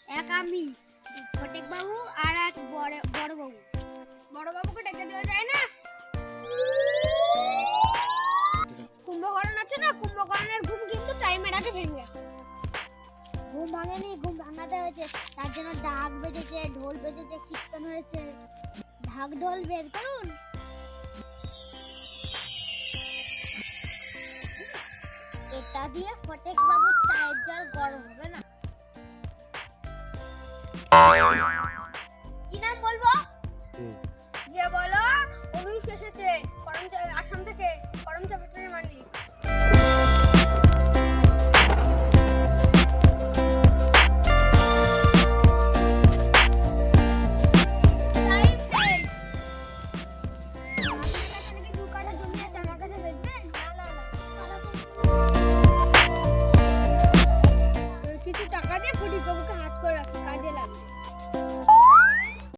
এক আমি ফটিক বাবু আর এক বড় বাবু। বড় বাবুকে ডেকে দেওয়া যায় না? কুম্ভকর্ণ আছে না, কুম্ভকর্ণের ঘুম কিন্তু টাইমের আগে ভেঙে গেছে। ঘুম ভাঙেনি, ঘুম ভাঙাতে হয়েছে। তার জন্য ঢাক বেজেছে, ঢোল বেজেছে, কীর্তন হয়েছে। ঢাক ঢোল বের করুন। এটা দিয়ে ফটিক বাবুর চায়ের জল গরম হবে না।